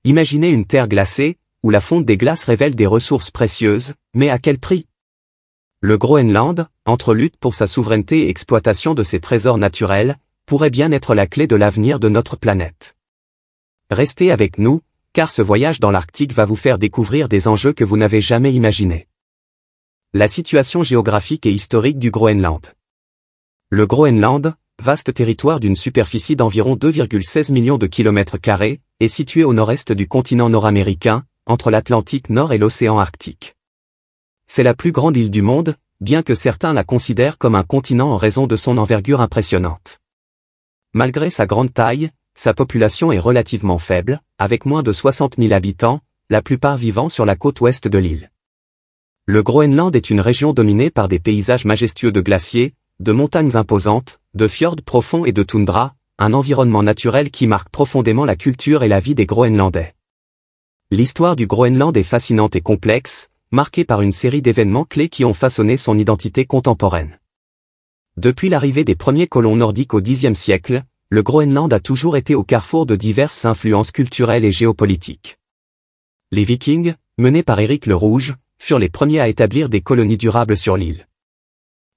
Imaginez une terre glacée, où la fonte des glaces révèle des ressources précieuses, mais à quel prix? Le Groenland, entre lutte pour sa souveraineté et exploitation de ses trésors naturels, pourrait bien être la clé de l'avenir de notre planète. Restez avec nous, car ce voyage dans l'Arctique va vous faire découvrir des enjeux que vous n'avez jamais imaginés. La situation géographique et historique du Groenland. Le Groenland, vaste territoire d'une superficie d'environ 2,16 millions de kilomètres carrés, est situé au nord-est du continent nord-américain, entre l'Atlantique Nord et l'océan Arctique. C'est la plus grande île du monde, bien que certains la considèrent comme un continent en raison de son envergure impressionnante. Malgré sa grande taille, sa population est relativement faible, avec moins de 60 000 habitants, la plupart vivant sur la côte ouest de l'île. Le Groenland est une région dominée par des paysages majestueux de glaciers, de montagnes imposantes, de fjords profonds et de toundra, un environnement naturel qui marque profondément la culture et la vie des Groenlandais. L'histoire du Groenland est fascinante et complexe, marquée par une série d'événements clés qui ont façonné son identité contemporaine. Depuis l'arrivée des premiers colons nordiques au Xe siècle, le Groenland a toujours été au carrefour de diverses influences culturelles et géopolitiques. Les Vikings, menés par Éric le Rouge, furent les premiers à établir des colonies durables sur l'île.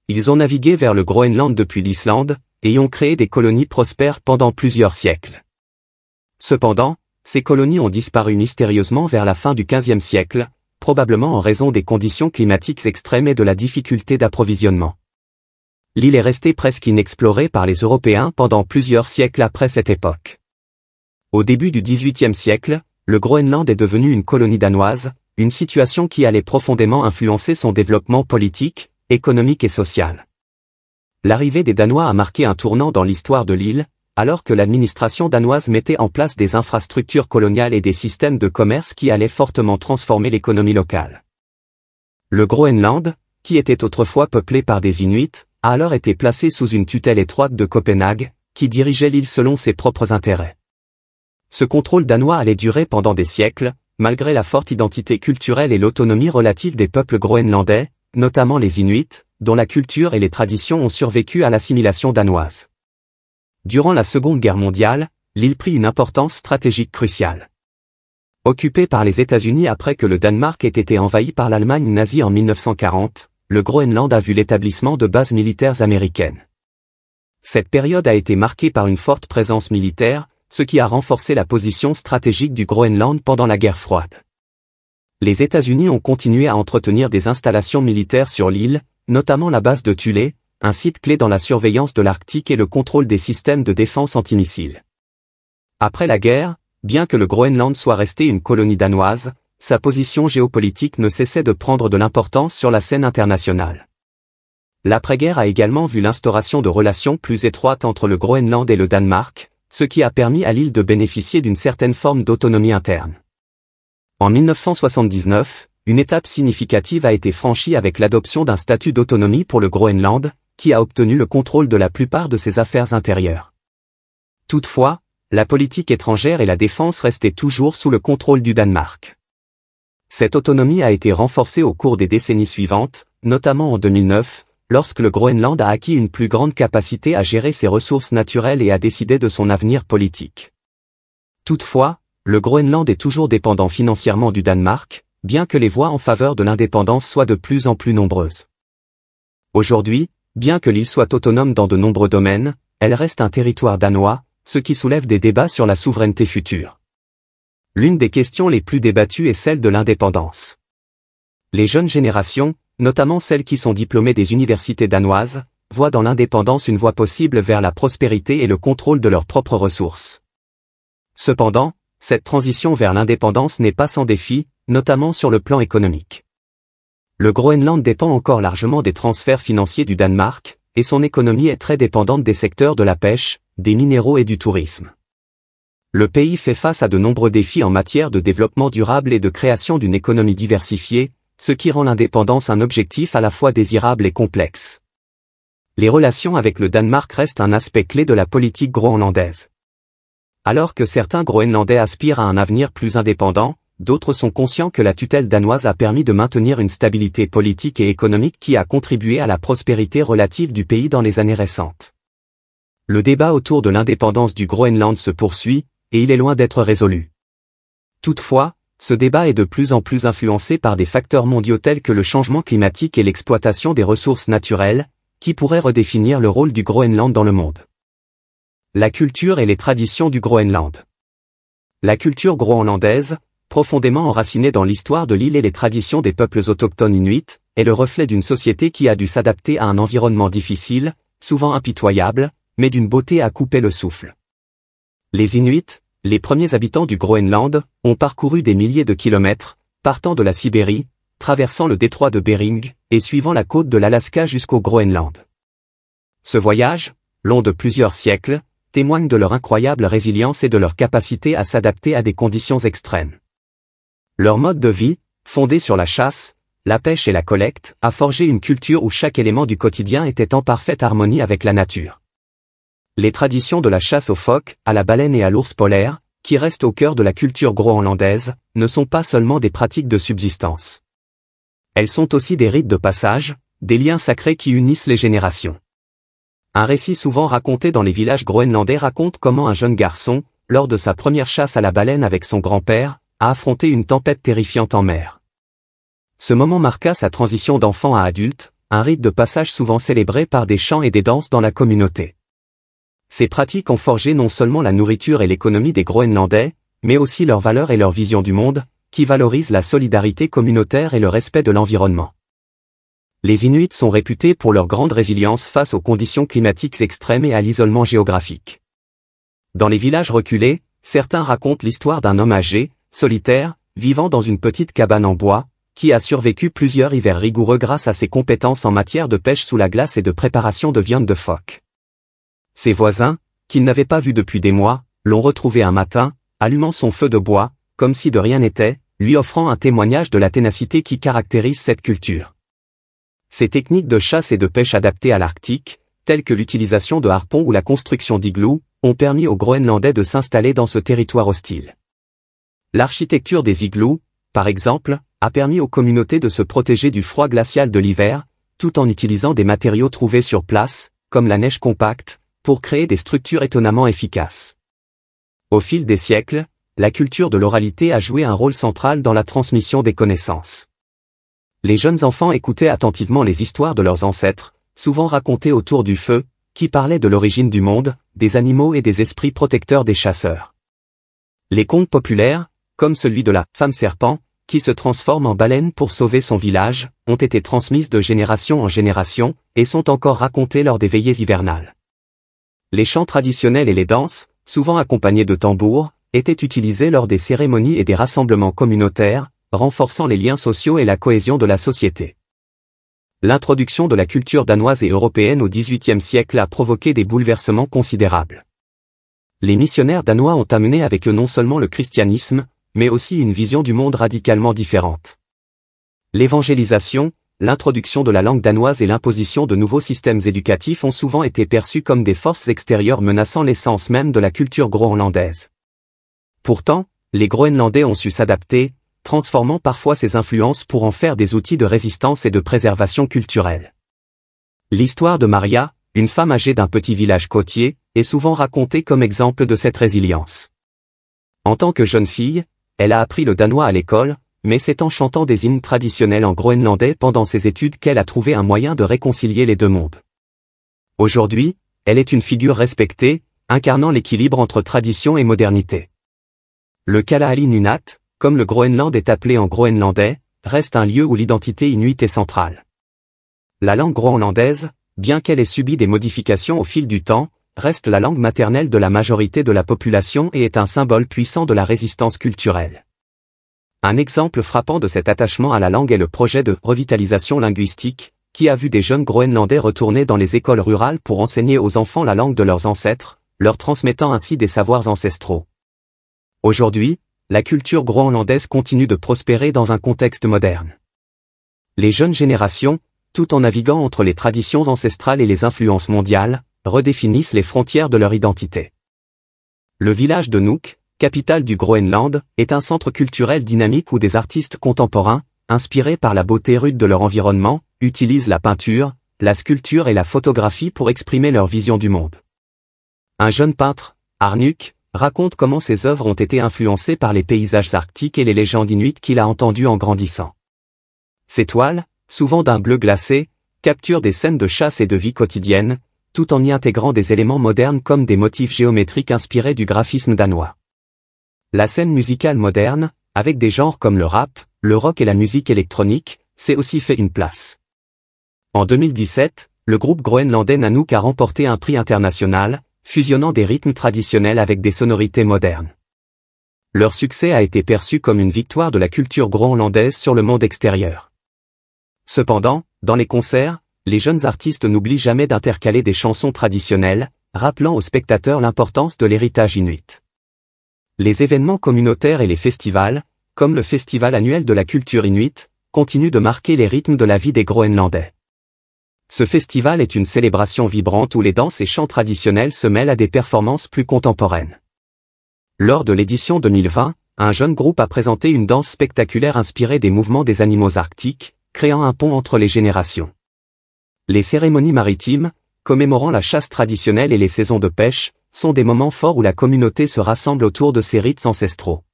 Ils ont navigué vers le Groenland depuis l'Islande, et y ont créé des colonies prospères pendant plusieurs siècles. Cependant, ces colonies ont disparu mystérieusement vers la fin du XVe siècle, probablement en raison des conditions climatiques extrêmes et de la difficulté d'approvisionnement. L'île est restée presque inexplorée par les Européens pendant plusieurs siècles après cette époque. Au début du XVIIIe siècle, le Groenland est devenu une colonie danoise, une situation qui allait profondément influencer son développement politique, économique et social. L'arrivée des Danois a marqué un tournant dans l'histoire de l'île, alors que l'administration danoise mettait en place des infrastructures coloniales et des systèmes de commerce qui allaient fortement transformer l'économie locale. Le Groenland, qui était autrefois peuplé par des Inuits, a alors été placé sous une tutelle étroite de Copenhague, qui dirigeait l'île selon ses propres intérêts. Ce contrôle danois allait durer pendant des siècles, malgré la forte identité culturelle et l'autonomie relative des peuples groenlandais, notamment les Inuits, dont la culture et les traditions ont survécu à l'assimilation danoise. Durant la Seconde Guerre mondiale, l'île prit une importance stratégique cruciale. Occupée par les États-Unis après que le Danemark ait été envahi par l'Allemagne nazie en 1940, le Groenland a vu l'établissement de bases militaires américaines. Cette période a été marquée par une forte présence militaire, ce qui a renforcé la position stratégique du Groenland pendant la guerre froide. Les États-Unis ont continué à entretenir des installations militaires sur l'île, notamment la base de Thulé, un site clé dans la surveillance de l'Arctique et le contrôle des systèmes de défense antimissiles. Après la guerre, bien que le Groenland soit resté une colonie danoise, sa position géopolitique ne cessait de prendre de l'importance sur la scène internationale. L'après-guerre a également vu l'instauration de relations plus étroites entre le Groenland et le Danemark, ce qui a permis à l'île de bénéficier d'une certaine forme d'autonomie interne. En 1979, une étape significative a été franchie avec l'adoption d'un statut d'autonomie pour le Groenland, qui a obtenu le contrôle de la plupart de ses affaires intérieures. Toutefois, la politique étrangère et la défense restaient toujours sous le contrôle du Danemark. Cette autonomie a été renforcée au cours des décennies suivantes, notamment en 2009, lorsque le Groenland a acquis une plus grande capacité à gérer ses ressources naturelles et à décider de son avenir politique. Toutefois, le Groenland est toujours dépendant financièrement du Danemark, bien que les voix en faveur de l'indépendance soient de plus en plus nombreuses. Aujourd'hui, bien que l'île soit autonome dans de nombreux domaines, elle reste un territoire danois, ce qui soulève des débats sur la souveraineté future. L'une des questions les plus débattues est celle de l'indépendance. Les jeunes générations, notamment celles qui sont diplômées des universités danoises, voient dans l'indépendance une voie possible vers la prospérité et le contrôle de leurs propres ressources. Cependant, cette transition vers l'indépendance n'est pas sans défi, notamment sur le plan économique. Le Groenland dépend encore largement des transferts financiers du Danemark, et son économie est très dépendante des secteurs de la pêche, des minéraux et du tourisme. Le pays fait face à de nombreux défis en matière de développement durable et de création d'une économie diversifiée, ce qui rend l'indépendance un objectif à la fois désirable et complexe. Les relations avec le Danemark restent un aspect clé de la politique groenlandaise. Alors que certains Groenlandais aspirent à un avenir plus indépendant, d'autres sont conscients que la tutelle danoise a permis de maintenir une stabilité politique et économique qui a contribué à la prospérité relative du pays dans les années récentes. Le débat autour de l'indépendance du Groenland se poursuit, et il est loin d'être résolu. Toutefois, ce débat est de plus en plus influencé par des facteurs mondiaux tels que le changement climatique et l'exploitation des ressources naturelles, qui pourraient redéfinir le rôle du Groenland dans le monde. La culture et les traditions du Groenland. La culture groenlandaise, profondément enracinée dans l'histoire de l'île et les traditions des peuples autochtones inuits, est le reflet d'une société qui a dû s'adapter à un environnement difficile, souvent impitoyable, mais d'une beauté à couper le souffle. Les Inuits, les premiers habitants du Groenland, ont parcouru des milliers de kilomètres, partant de la Sibérie, traversant le détroit de Bering, et suivant la côte de l'Alaska jusqu'au Groenland. Ce voyage, long de plusieurs siècles, témoigne de leur incroyable résilience et de leur capacité à s'adapter à des conditions extrêmes. Leur mode de vie, fondé sur la chasse, la pêche et la collecte, a forgé une culture où chaque élément du quotidien était en parfaite harmonie avec la nature. Les traditions de la chasse aux phoques, à la baleine et à l'ours polaire, qui restent au cœur de la culture groenlandaise, ne sont pas seulement des pratiques de subsistance. Elles sont aussi des rites de passage, des liens sacrés qui unissent les générations. Un récit souvent raconté dans les villages groenlandais raconte comment un jeune garçon, lors de sa première chasse à la baleine avec son grand-père, a affronté une tempête terrifiante en mer. Ce moment marqua sa transition d'enfant à adulte, un rite de passage souvent célébré par des chants et des danses dans la communauté. Ces pratiques ont forgé non seulement la nourriture et l'économie des Groenlandais, mais aussi leurs valeurs et leur vision du monde, qui valorisent la solidarité communautaire et le respect de l'environnement. Les Inuits sont réputés pour leur grande résilience face aux conditions climatiques extrêmes et à l'isolement géographique. Dans les villages reculés, certains racontent l'histoire d'un homme âgé, solitaire, vivant dans une petite cabane en bois, qui a survécu plusieurs hivers rigoureux grâce à ses compétences en matière de pêche sous la glace et de préparation de viande de phoque. Ses voisins, qu'il n'avait pas vus depuis des mois, l'ont retrouvé un matin, allumant son feu de bois, comme si de rien n'était, lui offrant un témoignage de la ténacité qui caractérise cette culture. Ces techniques de chasse et de pêche adaptées à l'Arctique, telles que l'utilisation de harpons ou la construction d'iglous, ont permis aux Groenlandais de s'installer dans ce territoire hostile. L'architecture des igloos, par exemple, a permis aux communautés de se protéger du froid glacial de l'hiver, tout en utilisant des matériaux trouvés sur place, comme la neige compacte, pour créer des structures étonnamment efficaces. Au fil des siècles, la culture de l'oralité a joué un rôle central dans la transmission des connaissances. Les jeunes enfants écoutaient attentivement les histoires de leurs ancêtres, souvent racontées autour du feu, qui parlaient de l'origine du monde, des animaux et des esprits protecteurs des chasseurs. Les contes populaires, comme celui de la « femme serpent », qui se transforme en baleine pour sauver son village, ont été transmises de génération en génération, et sont encore racontés lors des veillées hivernales. Les chants traditionnels et les danses, souvent accompagnés de tambours, étaient utilisés lors des cérémonies et des rassemblements communautaires, renforçant les liens sociaux et la cohésion de la société. L'introduction de la culture danoise et européenne au XVIIIe siècle a provoqué des bouleversements considérables. Les missionnaires danois ont amené avec eux non seulement le christianisme, mais aussi une vision du monde radicalement différente. L'évangélisation, l'introduction de la langue danoise et l'imposition de nouveaux systèmes éducatifs ont souvent été perçus comme des forces extérieures menaçant l'essence même de la culture groenlandaise. Pourtant, les Groenlandais ont su s'adapter, transformant parfois ces influences pour en faire des outils de résistance et de préservation culturelle. L'histoire de Maria, une femme âgée d'un petit village côtier, est souvent racontée comme exemple de cette résilience. En tant que jeune fille, elle a appris le danois à l'école, mais c'est en chantant des hymnes traditionnels en groenlandais pendant ses études qu'elle a trouvé un moyen de réconcilier les deux mondes. Aujourd'hui, elle est une figure respectée, incarnant l'équilibre entre tradition et modernité. Le Kalaalleq Nunaat, comme le Groenland est appelé en groenlandais, reste un lieu où l'identité inuite est centrale. La langue groenlandaise, bien qu'elle ait subi des modifications au fil du temps, reste la langue maternelle de la majorité de la population et est un symbole puissant de la résistance culturelle. Un exemple frappant de cet attachement à la langue est le projet de revitalisation linguistique, qui a vu des jeunes Groenlandais retourner dans les écoles rurales pour enseigner aux enfants la langue de leurs ancêtres, leur transmettant ainsi des savoirs ancestraux. Aujourd'hui, la culture groenlandaise continue de prospérer dans un contexte moderne. Les jeunes générations, tout en naviguant entre les traditions ancestrales et les influences mondiales, redéfinissent les frontières de leur identité. Le village de Nuuk, capitale du Groenland, est un centre culturel dynamique où des artistes contemporains, inspirés par la beauté rude de leur environnement, utilisent la peinture, la sculpture et la photographie pour exprimer leur vision du monde. Un jeune peintre, Arnuk, raconte comment ses œuvres ont été influencées par les paysages arctiques et les légendes inuites qu'il a entendues en grandissant. Ses toiles, souvent d'un bleu glacé, capturent des scènes de chasse et de vie quotidienne, tout en y intégrant des éléments modernes comme des motifs géométriques inspirés du graphisme danois. La scène musicale moderne, avec des genres comme le rap, le rock et la musique électronique, s'est aussi fait une place. En 2017, le groupe groenlandais Nanook a remporté un prix international, fusionnant des rythmes traditionnels avec des sonorités modernes. Leur succès a été perçu comme une victoire de la culture groenlandaise sur le monde extérieur. Cependant, dans les concerts, les jeunes artistes n'oublient jamais d'intercaler des chansons traditionnelles, rappelant aux spectateurs l'importance de l'héritage inuit. Les événements communautaires et les festivals, comme le festival annuel de la culture inuite, continuent de marquer les rythmes de la vie des Groenlandais. Ce festival est une célébration vibrante où les danses et chants traditionnels se mêlent à des performances plus contemporaines. Lors de l'édition 2020, un jeune groupe a présenté une danse spectaculaire inspirée des mouvements des animaux arctiques, créant un pont entre les générations. Les cérémonies maritimes, commémorant la chasse traditionnelle et les saisons de pêche, sont des moments forts où la communauté se rassemble autour de ces rites ancestraux.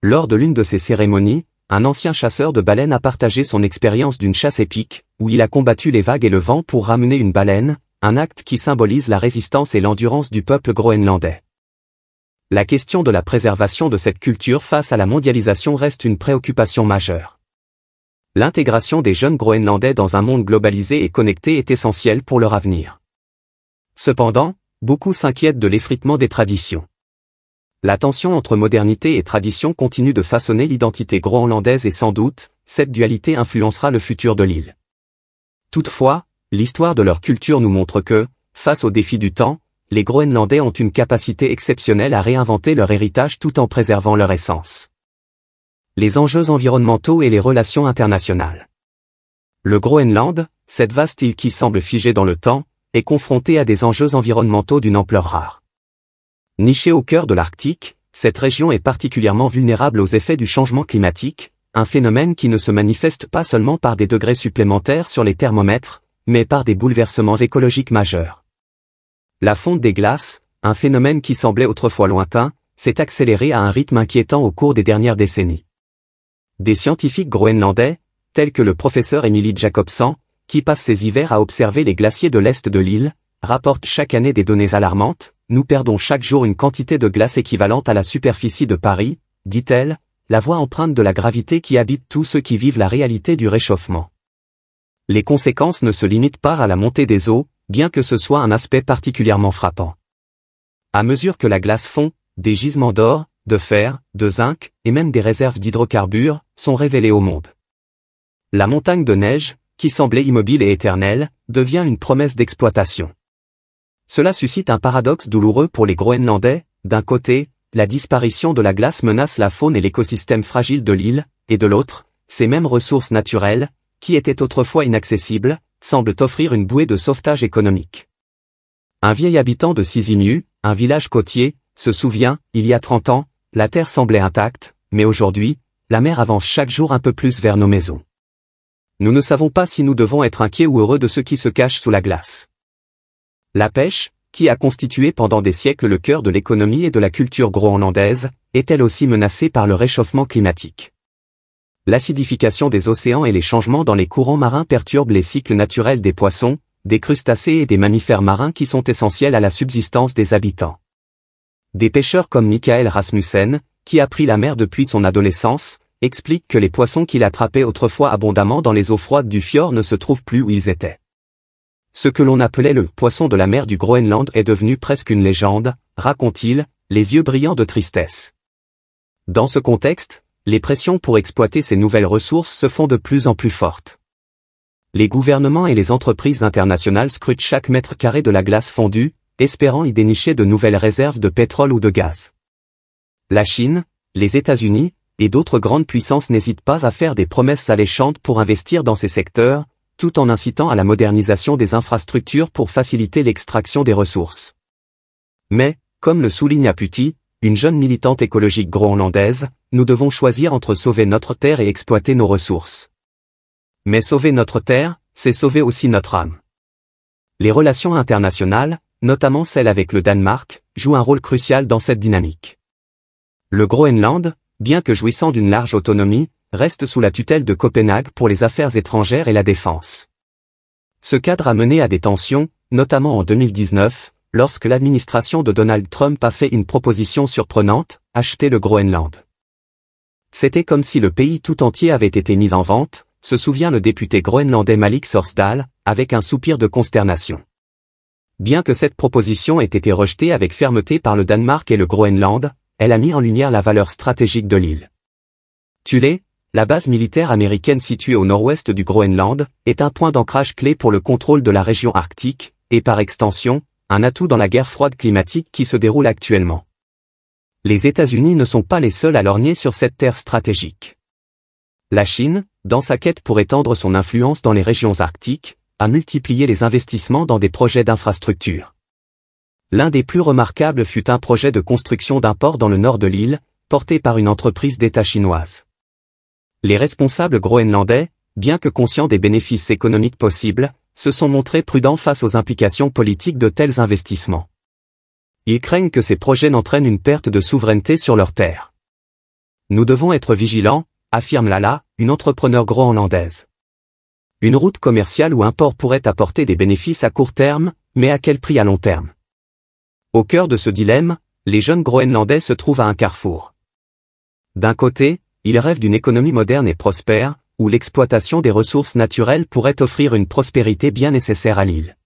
Lors de l'une de ces cérémonies, un ancien chasseur de baleines a partagé son expérience d'une chasse épique, où il a combattu les vagues et le vent pour ramener une baleine, un acte qui symbolise la résistance et l'endurance du peuple groenlandais. La question de la préservation de cette culture face à la mondialisation reste une préoccupation majeure. L'intégration des jeunes Groenlandais dans un monde globalisé et connecté est essentielle pour leur avenir. Cependant, beaucoup s'inquiètent de l'effritement des traditions. La tension entre modernité et tradition continue de façonner l'identité groenlandaise et sans doute, cette dualité influencera le futur de l'île. Toutefois, l'histoire de leur culture nous montre que, face aux défis du temps, les Groenlandais ont une capacité exceptionnelle à réinventer leur héritage tout en préservant leur essence. Les enjeux environnementaux et les relations internationales. Le Groenland, cette vaste île qui semble figée dans le temps, est confrontée à des enjeux environnementaux d'une ampleur rare. Nichée au cœur de l'Arctique, cette région est particulièrement vulnérable aux effets du changement climatique, un phénomène qui ne se manifeste pas seulement par des degrés supplémentaires sur les thermomètres, mais par des bouleversements écologiques majeurs. La fonte des glaces, un phénomène qui semblait autrefois lointain, s'est accéléré à un rythme inquiétant au cours des dernières décennies. Des scientifiques groenlandais, tels que le professeur Emily Jacobson, qui passe ses hivers à observer les glaciers de l'est de l'île, rapportent chaque année des données alarmantes. Nous perdons chaque jour une quantité de glace équivalente à la superficie de Paris, dit-elle, la voix empreinte de la gravité qui habite tous ceux qui vivent la réalité du réchauffement. Les conséquences ne se limitent pas à la montée des eaux, bien que ce soit un aspect particulièrement frappant. À mesure que la glace fond, des gisements d'or, de fer, de zinc, et même des réserves d'hydrocarbures, sont révélés au monde. La montagne de neige, qui semblait immobile et éternelle, devient une promesse d'exploitation. Cela suscite un paradoxe douloureux pour les Groenlandais. D'un côté, la disparition de la glace menace la faune et l'écosystème fragile de l'île, et de l'autre, ces mêmes ressources naturelles, qui étaient autrefois inaccessibles, semblent offrir une bouée de sauvetage économique. Un vieil habitant de Sisimiut, un village côtier, se souvient, il y a 30 ans, la terre semblait intacte, mais aujourd'hui, la mer avance chaque jour un peu plus vers nos maisons. Nous ne savons pas si nous devons être inquiets ou heureux de ce qui se cache sous la glace. La pêche, qui a constitué pendant des siècles le cœur de l'économie et de la culture groenlandaise, est elle aussi menacée par le réchauffement climatique. L'acidification des océans et les changements dans les courants marins perturbent les cycles naturels des poissons, des crustacés et des mammifères marins qui sont essentiels à la subsistance des habitants. Des pêcheurs comme Michael Rasmussen, qui a pris la mer depuis son adolescence, expliquent que les poissons qu'il attrapait autrefois abondamment dans les eaux froides du fjord ne se trouvent plus où ils étaient. Ce que l'on appelait le poisson de la mer du Groenland est devenu presque une légende, raconte-t-il, les yeux brillants de tristesse. Dans ce contexte, les pressions pour exploiter ces nouvelles ressources se font de plus en plus fortes. Les gouvernements et les entreprises internationales scrutent chaque mètre carré de la glace fondue, espérant y dénicher de nouvelles réserves de pétrole ou de gaz. La Chine, les États-Unis, et d'autres grandes puissances n'hésitent pas à faire des promesses alléchantes pour investir dans ces secteurs, tout en incitant à la modernisation des infrastructures pour faciliter l'extraction des ressources. Mais, comme le souligne Aputi, une jeune militante écologique groenlandaise, nous devons choisir entre sauver notre terre et exploiter nos ressources. Mais sauver notre terre, c'est sauver aussi notre âme. Les relations internationales, notamment celles avec le Danemark, joue un rôle crucial dans cette dynamique. Le Groenland, bien que jouissant d'une large autonomie, reste sous la tutelle de Copenhague pour les affaires étrangères et la défense. Ce cadre a mené à des tensions, notamment en 2019, lorsque l'administration de Donald Trump a fait une proposition surprenante, acheter le Groenland. C'était comme si le pays tout entier avait été mis en vente, se souvient le député groenlandais Malik Sorsdal, avec un soupir de consternation. Bien que cette proposition ait été rejetée avec fermeté par le Danemark et le Groenland, elle a mis en lumière la valeur stratégique de l'île. Thule, la base militaire américaine située au nord-ouest du Groenland, est un point d'ancrage clé pour le contrôle de la région arctique, et par extension, un atout dans la guerre froide climatique qui se déroule actuellement. Les États-Unis ne sont pas les seuls à lorgner sur cette terre stratégique. La Chine, dans sa quête pour étendre son influence dans les régions arctiques, a multiplié les investissements dans des projets d'infrastructure. L'un des plus remarquables fut un projet de construction d'un port dans le nord de l'île, porté par une entreprise d'État chinoise. Les responsables groenlandais, bien que conscients des bénéfices économiques possibles, se sont montrés prudents face aux implications politiques de tels investissements. Ils craignent que ces projets n'entraînent une perte de souveraineté sur leurs terres. Nous devons être vigilants, affirme Lala, une entrepreneure groenlandaise. Une route commerciale ou un port pourrait apporter des bénéfices à court terme, mais à quel prix à long terme? Au cœur de ce dilemme, les jeunes Groenlandais se trouvent à un carrefour. D'un côté, ils rêvent d'une économie moderne et prospère, où l'exploitation des ressources naturelles pourrait offrir une prospérité bien nécessaire à l'île.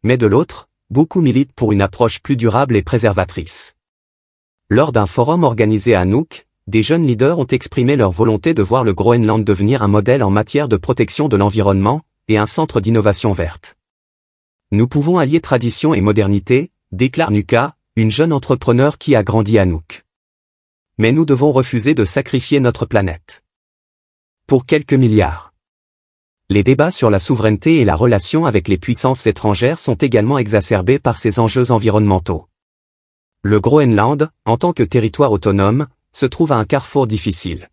Mais de l'autre, beaucoup militent pour une approche plus durable et préservatrice. Lors d'un forum organisé à Nuuk, des jeunes leaders ont exprimé leur volonté de voir le Groenland devenir un modèle en matière de protection de l'environnement, et un centre d'innovation verte. Nous pouvons allier tradition et modernité, déclare Nuka, une jeune entrepreneur qui a grandi à Nuuk. Mais nous devons refuser de sacrifier notre planète. Pour quelques milliards. Les débats sur la souveraineté et la relation avec les puissances étrangères sont également exacerbés par ces enjeux environnementaux. Le Groenland, en tant que territoire autonome, se trouve à un carrefour difficile.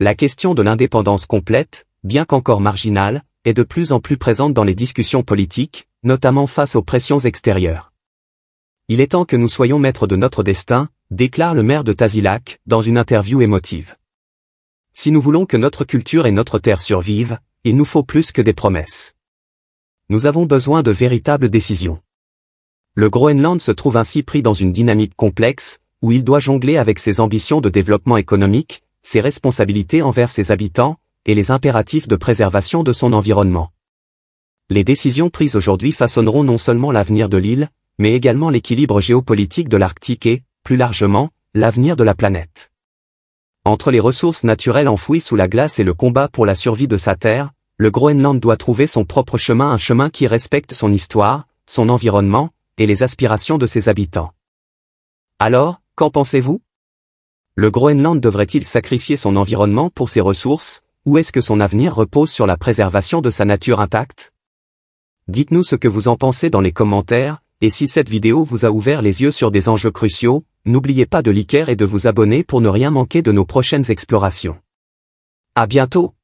La question de l'indépendance complète, bien qu'encore marginale, est de plus en plus présente dans les discussions politiques, notamment face aux pressions extérieures. Il est temps que nous soyons maîtres de notre destin, déclare le maire de Tasiilaq, dans une interview émotive. Si nous voulons que notre culture et notre terre survivent, il nous faut plus que des promesses. Nous avons besoin de véritables décisions. Le Groenland se trouve ainsi pris dans une dynamique complexe, où il doit jongler avec ses ambitions de développement économique, ses responsabilités envers ses habitants, et les impératifs de préservation de son environnement. Les décisions prises aujourd'hui façonneront non seulement l'avenir de l'île, mais également l'équilibre géopolitique de l'Arctique et, plus largement, l'avenir de la planète. Entre les ressources naturelles enfouies sous la glace et le combat pour la survie de sa terre, le Groenland doit trouver son propre chemin, un chemin qui respecte son histoire, son environnement, et les aspirations de ses habitants. Alors, qu'en pensez-vous? Le Groenland devrait-il sacrifier son environnement pour ses ressources, ou est-ce que son avenir repose sur la préservation de sa nature intacte? Dites-nous ce que vous en pensez dans les commentaires, et si cette vidéo vous a ouvert les yeux sur des enjeux cruciaux, n'oubliez pas de liker et de vous abonner pour ne rien manquer de nos prochaines explorations. À bientôt!